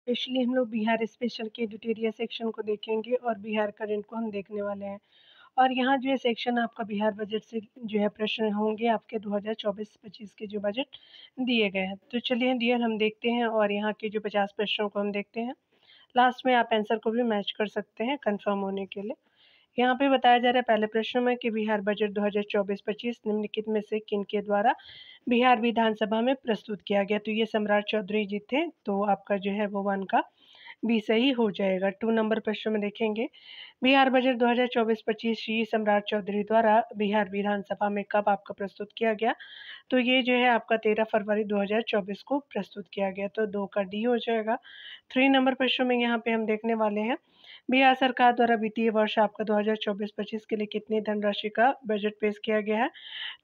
Specially हम लोग Bihar special के एडिटोरियल सेक्शन को देखेंगे और बिहार करंट को हम देखने वाले हैं। और यहाँ जो है सेक्शन आपका बिहार बजट से जो है प्रश्न होंगे आपके 2024-25 के जो बजट दिए गए हैं। तो चलिए डियर हम देखते हैं और यहाँ के जो 50 प्रश्नों को हम देखते हैं। लास्ट में आप आंसर को भी मैच कर सकते हैं कंफर्म होने के लिए। यहाँ पे बताया जा रहा है पहले प्रश्न में कि बिहार बजट 2024-25 निम्नलिखित में से किनके द्वारा बिहार विधानसभा में प्रस्तुत किया गया। तो ये सम्राट चौधरी जी थे, तो आपका जो है वो 1 का बी सही हो जाएगा। 2 नंबर प्रश्न में देखेंगे बिहार बजट 2024-25 श्री सम्राट चौधरी द्वारा बिहार विधानसभा में कब आपका प्रस्तुत किया गया। तो ये जो है आपका 13 फरवरी 2024 को प्रस्तुत किया गया, तो 2 का डी हो जाएगा। 3 नंबर प्रश्न में यहाँ पे हम देखने वाले हैं बिहार सरकार द्वारा वित्तीय वर्ष आपका 2024-25 के लिए कितनी धनराशि का बजट पेश किया गया है।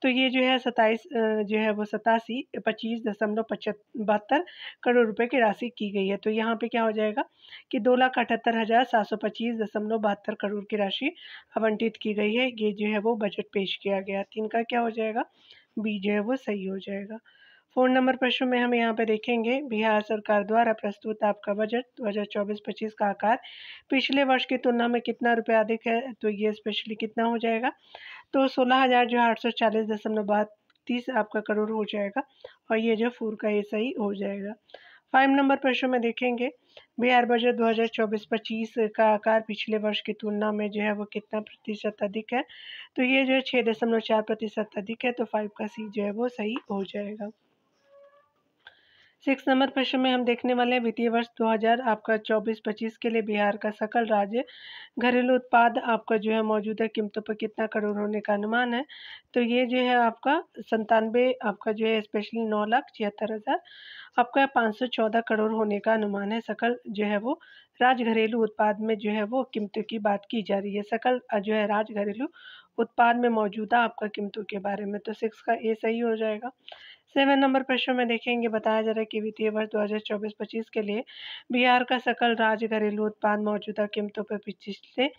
तो ये जो है 27 जो है वो 85.25 करोड़ रुपए की राशि की गई है। तो यहाँ पे क्या हो जाएगा कि 2,78,725.72 करोड़ की राशि आवंटित की गई है। ये जो है वो बजट पेश किया गया। 3 का क्या हो जाएगा, बी जो है वो सही हो जाएगा। 4 नंबर प्रश्न में हम यहाँ पे देखेंगे बिहार सरकार द्वारा प्रस्तुत आपका बजट 2024-25 का आकार पिछले वर्ष की तुलना में कितना रुपया अधिक है। तो ये स्पेशली कितना हो जाएगा, तो 16,000 जो है 840.32 आपका करोड़ हो जाएगा और ये जो 4 का ये सही हो जाएगा। 5 नंबर प्रश्न में देखेंगे बिहार बजट 2024-25 का आकार पिछले वर्ष की तुलना में जो है वो कितना प्रतिशत अधिक है। तो ये जो है 6.4% अधिक है, तो 5 का सी जो है वो सही हो जाएगा। 6 नंबर प्रश्न में हम देखने वाले हैं वित्तीय वर्ष 2000 आपका 24-25 के लिए बिहार का सकल राज्य घरेलू उत्पाद आपका जो है मौजूदा कीमतों पर कितना करोड़ होने का अनुमान है। तो ये जो है आपका 97 आपका जो है स्पेशली 9,76,000 आपका 514 करोड़ होने का अनुमान है। सकल जो है वो राज्य घरेलू उत्पाद में जो है वो कीमतों की बात की जा रही है। सकल जो है राज्य घरेलू उत्पाद में मौजूदा आपका कीमतों के बारे में, तो 6 का ए सही हो जाएगा। 7 नंबर प्रश्न में देखेंगे बताया जा रहा है कि वित्तीय वर्ष 2024-25 के लिए बिहार का सकल राज्य घरेलू उत्पाद मौजूदा कीमतों पर पिछले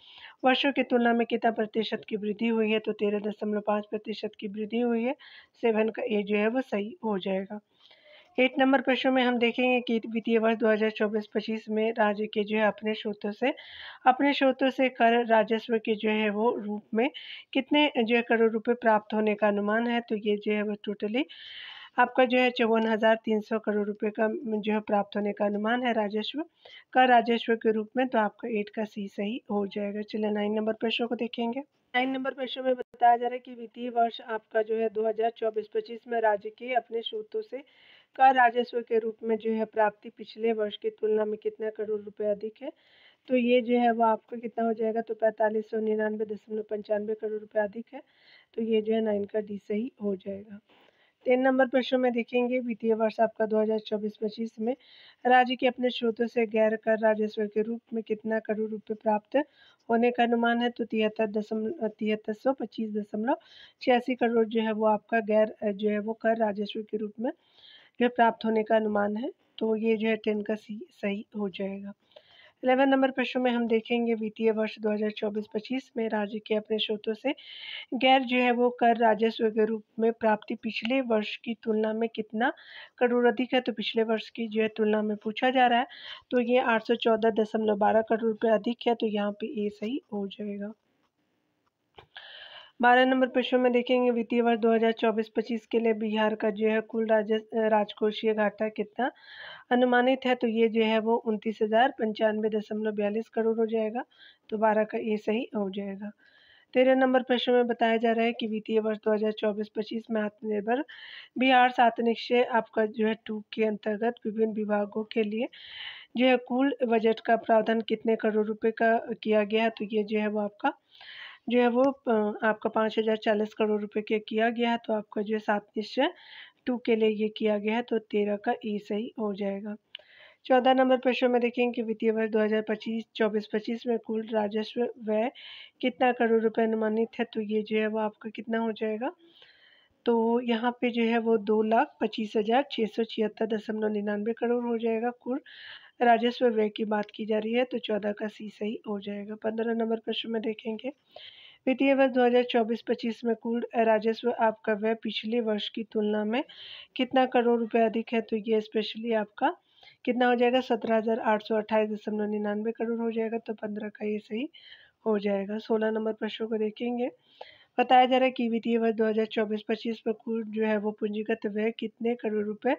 वर्षों की तुलना में कितना प्रतिशत की वृद्धि हुई है। तो 13.5% की वृद्धि हुई है। 7 का ए जो है वो सही हो जाएगा। 8 नंबर प्रश्न में हम देखेंगे कि वित्तीय वर्ष 2024-25 में राज्य के जो है अपने स्रोतों से कर राजस्व के जो है वो रूप में कितने जो है करोड़ रुपए प्राप्त होने का अनुमान है। तो ये जो है वो टोटली आपका जो है 54,300 करोड़ रुपए का जो है प्राप्त होने का अनुमान है राजस्व के रूप में। तो आपका 8 का सी सही हो जाएगा। चलिए 9 नंबर प्रश्न को देखेंगे। 9 नंबर प्रश्न में बताया जा रहा है कि वित्तीय वर्ष आपका जो है 2024-25 में राज्य के अपने स्रोतों से कर राजस्व के रूप में जो है प्राप्ति पिछले वर्ष की तुलना में कितना करोड़ रुपए अधिक है। तो ये जो है वो आपका कितना हो जाएगा, तो 4599.95 करोड़ रुपए अधिक है। तो ये जो है 9 का डी सही हो जाएगा। 3 नंबर प्रश्न में देखेंगे वित्तीय वर्ष आपका 2024-25 में राज्य के अपने स्रोतों से गैर कर राजस्व के रूप में कितना करोड़ रुपए प्राप्त होने का अनुमान है। तो 73,625.86 करोड़ जो है वो आपका गैर जो है वो कर राजस्व के रूप में जो प्राप्त होने का अनुमान है। तो ये जो है 10 का सी सही हो जाएगा। 11 नंबर प्रश्न में हम देखेंगे वित्तीय वर्ष 2024-25 में राज्य के अपने स्रोतों से गैर जो है वो कर राजस्व के रूप में प्राप्ति पिछले वर्ष की तुलना में कितना करोड़ अधिक है। तो पिछले वर्ष की जो है तुलना में पूछा जा रहा है, तो ये 814.12 करोड़ रुपए अधिक है। तो यहाँ पे ए सही हो जाएगा। 12 नंबर प्रश्न में देखेंगे वित्तीय वर्ष 2024-25 के लिए बिहार का जो है कुल राजकोषीय घाटा कितना अनुमानित है। तो ये जो है वो 29,095.42 करोड़ हो जाएगा। तो 12 का ए सही हो जाएगा। 13 नंबर प्रश्न में बताया जा रहा है कि वित्तीय वर्ष 2024-25 में आत्मनिर्भर बिहार सात निश्चय आपका जो है 2 के अंतर्गत विभिन्न विभागों के लिए जो है कुल बजट का प्रावधान कितने करोड़ रुपए का किया गया है। तो ये जो है वो आपका जो है वो आपका 5,040 करोड़ रुपए के किया गया है। तो आपका जो है सात निश्चय 2 के लिए ये किया गया है। तो 13 का ई सही हो जाएगा। 14 नंबर प्रश्न में देखेंगे कि वित्तीय वर्ष 2024-25 में कुल राजस्व व्यय कितना करोड़ रुपए अनुमानित है। तो ये जो है वो आपका कितना हो जाएगा, तो यहाँ पे जो है वो 2,25,676.99 करोड़ हो जाएगा। कुल राजस्व व्यय की बात की जा रही है, तो 14 का सी सही हो जाएगा। 15 नंबर प्रश्न में देखेंगे वित्तीय वर्ष 2024-25 में कुल राजस्व आपका व्यय पिछले वर्ष की तुलना में कितना करोड़ रुपए अधिक है। तो ये स्पेशली आपका कितना हो जाएगा 17,828.99 करोड़ हो जाएगा, तो 15 का ये सही हो जाएगा। 16 नंबर प्रश्न को देखेंगे। बताया जा रहा है कि वित्तीय वर्ष 2024-25 में कुल जो है वो पूंजीगत व्यय कितने करोड़ रुपए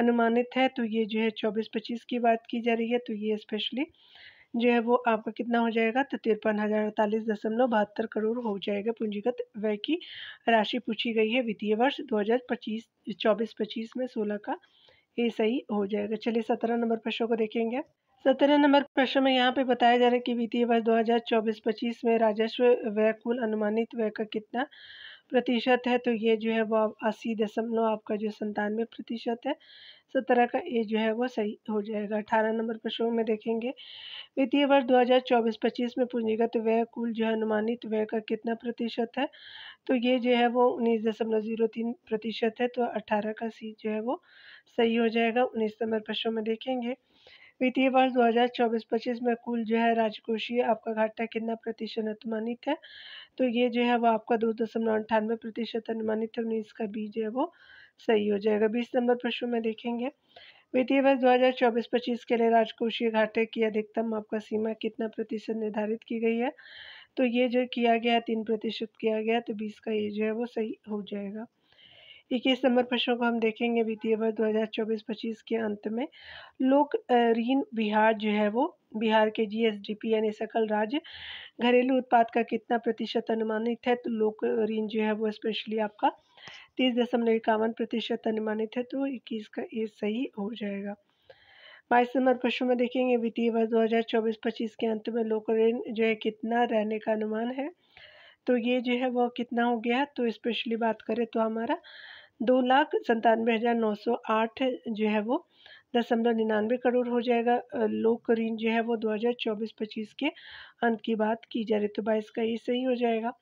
अनुमानित है। तो ये जो है 24-25 की बात की जा रही है, तो ये स्पेशली जो है वो आपका कितना हो जाएगा, तो 53,048.72 करोड़ हो जाएगा। पूंजीगत व्यय की राशि पूछी गई है वित्तीय वर्ष 2024-25 में 16 का ये सही हो जाएगा। चलिए 17 नंबर प्रश्न को देखेंगे। 17 नंबर प्रश्न में यहाँ पे बताया जा रहा है कि वित्तीय वर्ष 2024-25 में राजस्व व्यय कुल अनुमानित व्यय का कितना प्रतिशत है। तो ये जो है वो 80 आपका जो 97% है। 17 का ये जो है वो सही हो जाएगा। 18 नंबर प्रश्नों में देखेंगे। वित्तीय वर्ष 2024-25 में पूंजीगत व्यय कुल जो है अनुमानित व्यय का कितना प्रतिशत है। तो ये जो है वो 19.03% है। तो 18 का सी जो है वो सही हो जाएगा। 19 नंबर प्रश्नों में देखेंगे। वित्तीय वर्ष 2024-25 में कुल जो है राजकोषीय आपका घाटा कितना प्रतिशत अनुमानित है। तो ये जो है वो आपका 2.98% अनुमानित है। 19 का बी जो है वो सही हो जाएगा। 20 नंबर प्रश्न में देखेंगे। वित्तीय वर्ष 2024-25 के लिए राजकोषीय घाटे की अधिकतम आपका सीमा कितना प्रतिशत निर्धारित की गई है। तो ये जो किया गया है 3% किया गया, तो 20 का ये जो है वो सही हो जाएगा। 21 नंबर प्रश्नों को हम देखेंगे। वित्तीय वर्ष 2024-25 के अंत में लोक ऋण बिहार जो है वो बिहार के जीएसडीपी यानी सकल राज्य घरेलू उत्पाद का कितना प्रतिशत अनुमानित है। तो लोक ऋण जो है वो स्पेशली आपका 30.51% अनुमानित है। तो 21 का ये सही हो जाएगा। 22 नंबर प्रश्न में देखेंगे। वित्तीय वर्ष 2024-25 के अंत में लोक ऋण जो है कितना रहने का अनुमान है। तो ये जो है वो कितना हो गया। तो स्पेशली बात करें तो हमारा 2,97,908 जो है वो 0.99 करोड़ हो जाएगा। लोक ऋण जो है वो 2024-25 के अंत की बात की जा रही, तो 22 का ये सही हो जाएगा।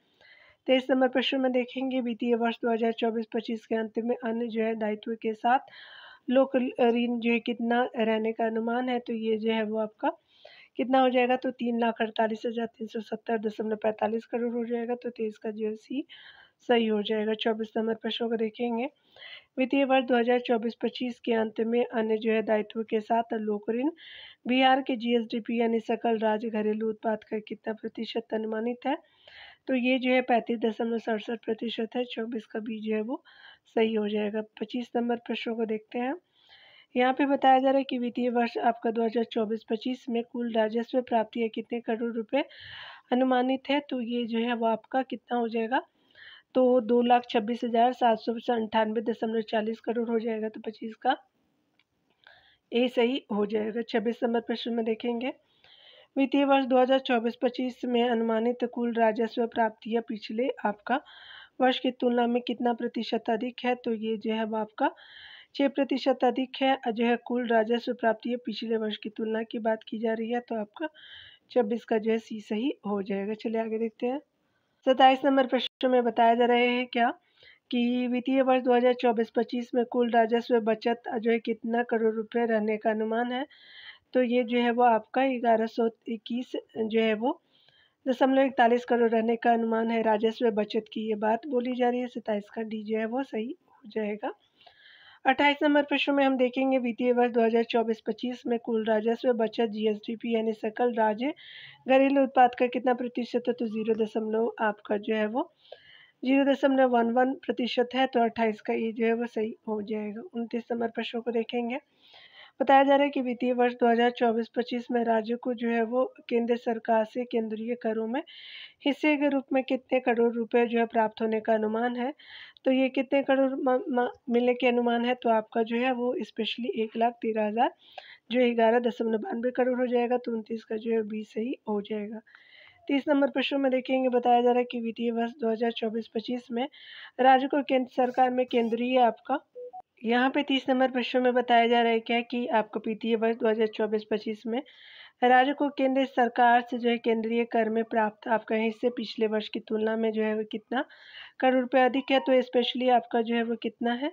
23 नंबर प्रश्न में देखेंगे। वित्तीय वर्ष 2024-25 के अंत में अन्य जो है दायित्व के साथ लोक ऋण जो है कितना रहने का अनुमान है। तो ये जो है वो आपका कितना हो जाएगा। तो 3,48,370.45 करोड़ हो जाएगा। तो 23 का जो सी सही हो जाएगा। 24 नंबर प्रश्नों को देखेंगे। वित्तीय वर्ष 2024-25 के अंत में अन्य जो है दायित्व के साथ लोक ऋण बिहार के जीएसडीपी यानी सकल राज्य घरेलू उत्पाद का कितना प्रतिशत अनुमानित है। तो ये जो है 35.67% है। 24 का बी जो है वो सही हो जाएगा। 25 नंबर प्रश्नों को देखते हैं। यहाँ पे बताया जा रहा है कि वित्तीय वर्ष आपका 2024-25 में कुल राजस्व प्राप्तियाँ कितने करोड़ रुपए अनुमानित है। तो ये जो है वो आपका कितना हो जाएगा। तो 2,26,798.40 करोड़ हो जाएगा। तो 25 का ए सही हो जाएगा। 26 नंबर प्रश्न में देखेंगे। वित्तीय वर्ष 2024-25 में अनुमानित कुल राजस्व प्राप्तियाँ पिछले आपका वर्ष की तुलना में कितना प्रतिशत अधिक है। तो ये जो है वो आपका 6% अधिक है। जो है कुल राजस्व प्राप्तियाँ पिछले वर्ष की तुलना की बात की जा रही है, तो आपका 26 का जो है सी सही हो जाएगा। चलिए आगे देखते हैं। 27 नंबर प्रश्न में बताया जा रहा है क्या कि वित्तीय वर्ष 2024-25 में कुल राजस्व बचत जो है कितना करोड़ रुपए रहने का अनुमान है। तो ये जो है वो आपका 1121 जो है वो 0.41 करोड़ रहने का अनुमान है। राजस्व बचत की ये बात बोली जा रही है। 27 का डी जो है वो सही हो जाएगा। 28 नंबर प्रश्न में हम देखेंगे। वित्तीय वर्ष 2024-25 में कुल राजस्व बचत जीएसडीपी यानी सकल राज्य घरेलू उत्पाद का कितना प्रतिशत है। तो 0 आपका जो है वो 0.11% है। तो 28 का ये जो है वो सही हो जाएगा। 29 नंबर प्रश्नों को देखेंगे। बताया जा रहा है कि वित्तीय वर्ष 2024-25 में राज्य को जो है वो केंद्र सरकार से केंद्रीय करों में हिस्से के रूप में कितने करोड़ रुपए जो है प्राप्त होने का अनुमान है। तो ये कितने करोड़ मिलने के अनुमान है। तो आपका जो है वो स्पेशली 1,13,000 जो 11.92 करोड़ हो जाएगा। तो 29 का जो है बी सही हो जाएगा। 30 नंबर प्रश्न में देखेंगे। बताया जा रहा है कि वित्तीय वर्ष 2024-25 में राज्य को केंद्र सरकार में केंद्रीय आपका यहाँ पे 30 नंबर प्रश्न में बताया जा रहा है क्या कि आपको वित्तीय वर्ष 2024-25 में राज्य को केंद्र सरकार से जो है केंद्रीय कर में प्राप्त आपका हिस्से पिछले वर्ष की तुलना में जो है वो कितना करोड़ रुपए अधिक है। तो स्पेशली आपका जो है वो कितना है।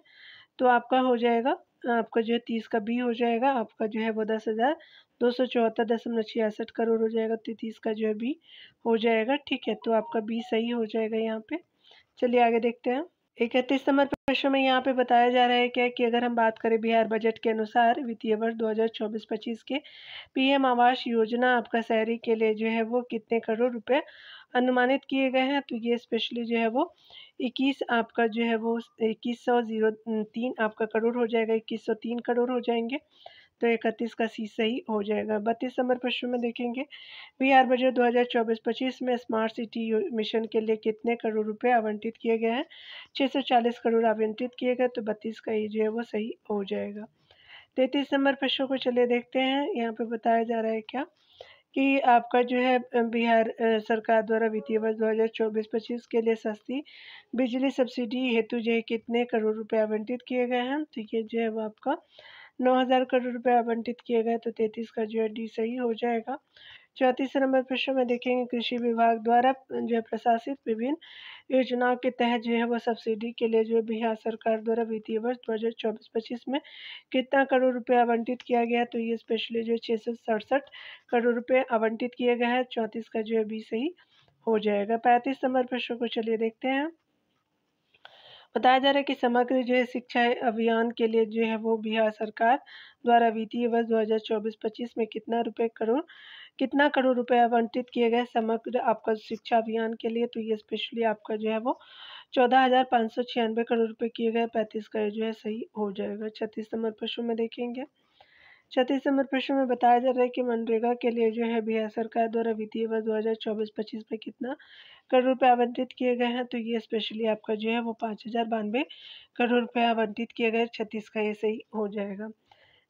तो आपका हो जाएगा आपका जो है 30 का बी हो जाएगा। आपका जो है वो 10,274.66 करोड़ हो जाएगा। तो 30 का जो है बी हो जाएगा। ठीक है, तो आपका बी सही हो जाएगा यहाँ पे। चलिए आगे देखते हैं। 31 नंबर प्रश्न में यहाँ पे बताया जा रहा है क्या कि अगर हम बात करें बिहार बजट के अनुसार वित्तीय वर्ष 2024-25 के पीएम आवास योजना आपका शहरी के लिए जो है वो कितने करोड़ रुपए अनुमानित किए गए हैं। तो ये स्पेशली जो है वो 21 आपका जो है वो 2103 आपका करोड़ हो जाएगा, 2103 करोड़ हो जाएंगे। तो 31 का सी सही हो जाएगा। 32 नंबर प्रश्न में देखेंगे बिहार बजट 2024-25 में स्मार्ट सिटी मिशन के लिए कितने करोड़ रुपए आवंटित किए गए हैं। 640 करोड़ आवंटित किए गए, तो 32 का ये जो है वो सही हो जाएगा। 33 नंबर प्रश्न को चलिए देखते हैं। यहाँ पे बताया जा रहा है क्या कि आपका जो है बिहार सरकार द्वारा वित्तीय वर्ष 2024-25 के लिए सस्ती बिजली सब्सिडी हेतु जो है कितने करोड़ रुपए आवंटित किए गए हैं। तो ये जो है वो आपका 9,000 करोड़ रुपए आवंटित किए गए, तो 33 का जो है डी सही हो जाएगा। 34 नंबर प्रश्न में देखेंगे कृषि विभाग द्वारा जो है प्रशासित विभिन्न योजनाओं के तहत जो है वो सब्सिडी के लिए जो है बिहार सरकार द्वारा वित्तीय वर्ष 2024-25 में कितना करोड़ रुपए आवंटित किया गया। तो ये स्पेशली जो 667 करोड़ रुपए आवंटित किए गए हैं। 34 का जो है बी सही हो जाएगा। 35 नंबर प्रश्न को चलिए देखते हैं। बताया जा रहा है कि समग्र जो है शिक्षा अभियान के लिए जो है वो बिहार सरकार द्वारा वित्तीय वर्ष 2024-25 में कितना करोड़ रुपए आवंटित किए गए समग्र आपका शिक्षा अभियान के लिए। तो ये स्पेशली आपका जो है वो 14,596 करोड़ रुपए किए गए। 35 का जो है सही हो जाएगा। 36 नंबर प्रश्न में देखेंगे। 36 नंबर प्रश्न में बताया जा रहा है कि मनरेगा के लिए जो है बिहार सरकार द्वारा वित्तीय वर्ष 2024-25 में कितना करोड़ रुपए आवंटित किए गए हैं। तो ये स्पेशली आपका जो है वो 5,092 करोड़ रुपए आवंटित किए गए। 36 का ये सही हो जाएगा।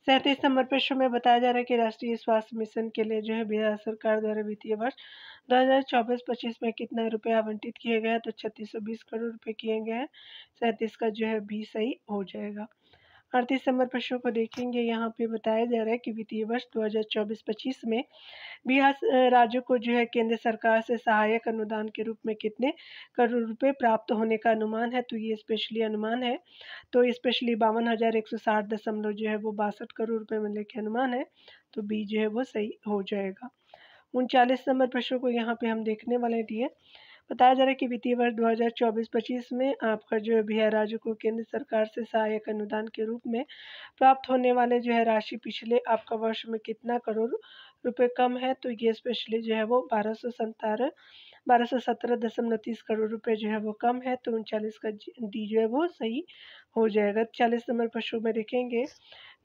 37 नंबर प्रश्न में बताया जा रहा है कि राष्ट्रीय स्वास्थ्य मिशन के लिए जो है बिहार सरकार द्वारा वित्तीय वर्ष 2024-25 में कितना रुपए आवंटित किए गए हैं। तो 3620 करोड़ रुपए किए गए हैं। 37 का जो है बी सही हो जाएगा। 38 नंबर प्रश्न को देखेंगे। यहाँ पे बताया जा रहा है कि वित्तीय वर्ष 2024-25 में बिहार राज्य को जो है केंद्र सरकार से सहायक अनुदान के रूप में कितने करोड़ रुपए प्राप्त होने का अनुमान है। तो ये स्पेशली अनुमान है, तो स्पेशली 52,160 दशमलव जो है वो 62 करोड़ रुपए मिलने के अनुमान है। तो बी जो है वो सही हो जाएगा। 39 नंबर प्रश्न को यहाँ पे हम देखने वाले दिए। बताया जा रहा है कि वित्तीय वर्ष 2024-25 में आपका जो है बिहार राज्य को केंद्र सरकार से सहायक अनुदान के रूप में प्राप्त होने वाले जो है राशि पिछले आपका वर्ष में कितना करोड़ रुपए कम है। तो ये स्पेशली जो है वो 1217.30 करोड़ रुपए जो है वो कम है। तो 39 का डी जो है वो सही हो जाएगा। 40 नंबर प्रश्न में देखेंगे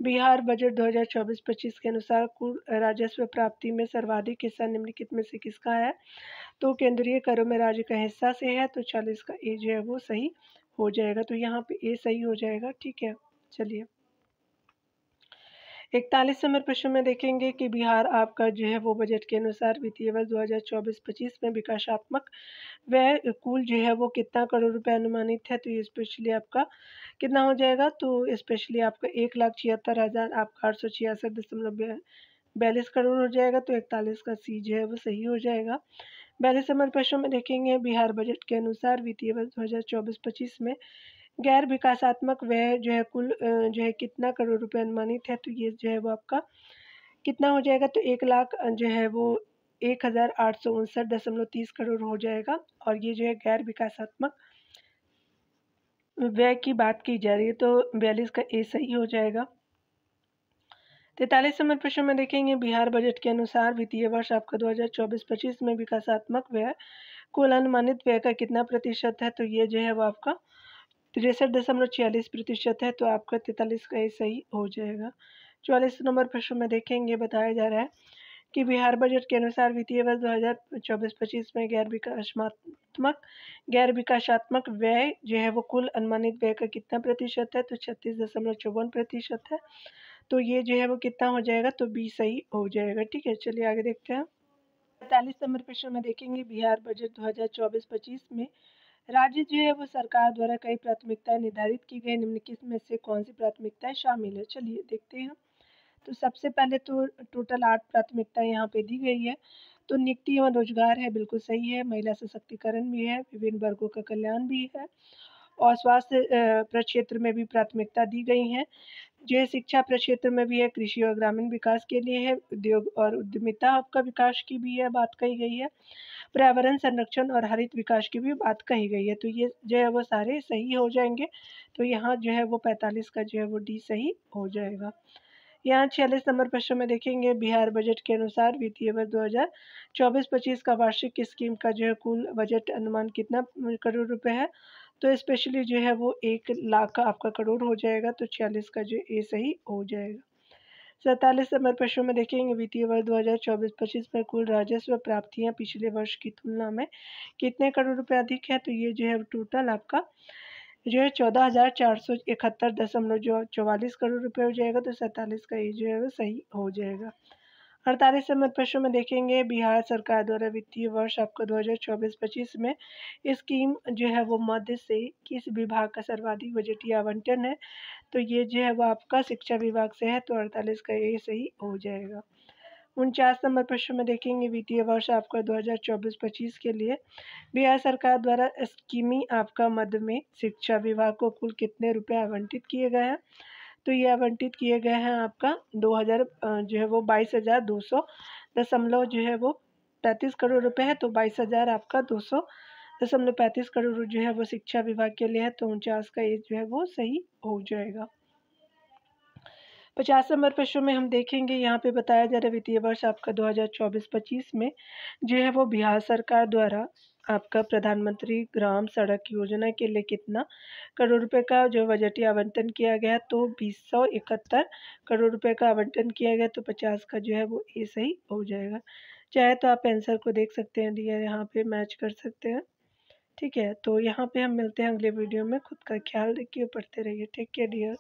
बिहार बजट 2024-25 के अनुसार कुल राजस्व प्राप्ति में सर्वाधिक हिस्सा निम्नलिखित में से किसका है। तो केंद्रीय करों में राज्य का हिस्सा से है। तो 40 का ए जो है वो सही हो जाएगा। तो यहाँ पे ए सही हो जाएगा। ठीक है, चलिए 41 नंबर प्रश्न में देखेंगे कि बिहार आपका जो है वो बजट के अनुसार वित्तीय वर्ष 2024-25 में विकासात्मक व्यय कुल जो है वो कितना करोड़ रुपए अनुमानित है। तो ये स्पेशली आपका कितना हो जाएगा। तो स्पेशली आपका 1,76,000 आपका 866.42 करोड़ हो जाएगा। तो 41 का सी जो है वो सही हो जाएगा। 42 नंबर प्रश्न में देखेंगे बिहार बजट के अनुसार वित्तीय वर्ष 2024-25 में गैर विकासात्मक व्यय जो है कुल जो है कितना करोड़ रुपए अनुमानित है। तो ये जो है वो आपका कितना हो जाएगा। तो 1,00,000 जो है वो 1,859.30 करोड़ हो जाएगा। और ये जो है गैर विकासात्मक व्यय की बात की जा रही है। तो 42 का ए सही हो जाएगा। 43 नंबर प्रश्न में देखेंगे बिहार बजट के अनुसार वित्तीय वर्ष आपका 2024-25 में विकासात्मक व्यय कुल अनुमानित व्यय का कितना प्रतिशत है। तो ये जो है वो आपका 63.46% है। तो आपका 43 का ये सही हो जाएगा। 44 नंबर प्रश्न में देखेंगे बताया जा रहा है कि बिहार बजट के अनुसार वित्तीय वर्ष 2024-25 में गैर विकासात्मक व्यय जो है वो कुल अनुमानित व्यय का कितना प्रतिशत है। तो 36.54% है। तो ये जो है वो कितना हो जाएगा। तो बी सही हो जाएगा। ठीक है, चलिए आगे देखते हैं। 45 नंबर प्रश्न में देखेंगे बिहार बजट 2024-25 में राज्य जो है वो सरकार द्वारा कई प्राथमिकताएं निर्धारित की गई, निम्नलिखित में से कौन सी प्राथमिकताएं शामिल है। चलिए देखते हैं। तो सबसे पहले तो टोटल 8 प्राथमिकताएं यहाँ पे दी गई है। तो नियुक्ति एवं रोजगार है, बिल्कुल सही है। महिला सशक्तिकरण भी है, विभिन्न वर्गों का कल्याण भी है, और स्वास्थ्य प्रक्षेत्र में भी प्राथमिकता दी गई है। जो है शिक्षा प्रक्षेत्र में भी है, कृषि और ग्रामीण विकास के लिए है, उद्योग और उद्यमिता आपका विकास की भी है बात कही गई है, पर्यावरण संरक्षण और हरित विकास की भी बात कही गई है। तो ये जो है वो सारे सही हो जाएंगे। तो यहाँ जो है वो 45 का जो है वो डी सही हो जाएगा। यहाँ 46 नंबर प्रश्न में देखेंगे, बिहार बजट के अनुसार वित्तीय वर्ष 2024-25 का वार्षिक स्कीम का जो है कुल बजट अनुमान कितना करोड़ रुपए है। तो स्पेशली जो है वो 1 लाख का आपका करोड़ हो जाएगा। तो 46 का जो ए सही हो जाएगा। 47 नंबर प्रश्न में देखेंगे, वित्तीय वर्ष 2024-25 में कुल राजस्व प्राप्तियां पिछले वर्ष की तुलना में कितने करोड़ रुपए अधिक है। तो ये जो है टोटल आपका जो है 14,471.44 करोड़ रुपए हो जाएगा। तो 47 का ये जो है वो सही हो जाएगा। 48 नंबर प्रश्न में देखेंगे, बिहार सरकार द्वारा वित्तीय वर्ष आपका 2024-25 में स्कीम जो है वो मध्य से किस विभाग का सर्वाधिक बजटीय आवंटन है। तो ये जो है वो आपका शिक्षा विभाग से है। तो 48 का ये सही हो जाएगा। 49 नंबर प्रश्न में देखेंगे, वित्तीय वर्ष आपका 2024-25 के लिए बिहार सरकार द्वारा स्कीमी आपका मद में शिक्षा विभाग को कुल कितने रुपए आवंटित किए गए हैं। तो ये आवंटित किए गए हैं आपका 2000 जो है वो 22,200 जो है वो 35 करोड़ रुपए है। तो 22,000 आपका 200.35 करोड़ जो है वो शिक्षा विभाग के लिए है। तो 49 का ये जो है वो सही हो जाएगा। 50 नंबर प्रश्न में हम देखेंगे, यहाँ पे बताया जा रहा है वित्तीय वर्ष आपका 2024-25 में जो है वो बिहार सरकार द्वारा आपका प्रधानमंत्री ग्राम सड़क योजना के लिए कितना करोड़ रुपए का जो बजटीय आवंटन किया गया। तो 271 करोड़ रुपए का आवंटन किया गया। तो 50 का जो है वो ए सही हो जाएगा। चाहे तो आप आंसर को देख सकते हैं डियर, यहाँ पे मैच कर सकते हैं। ठीक है, तो यहाँ पे हम मिलते हैं अगले वीडियो में। खुद का ख्याल रखिए, पढ़ते रहिए। Take care dear.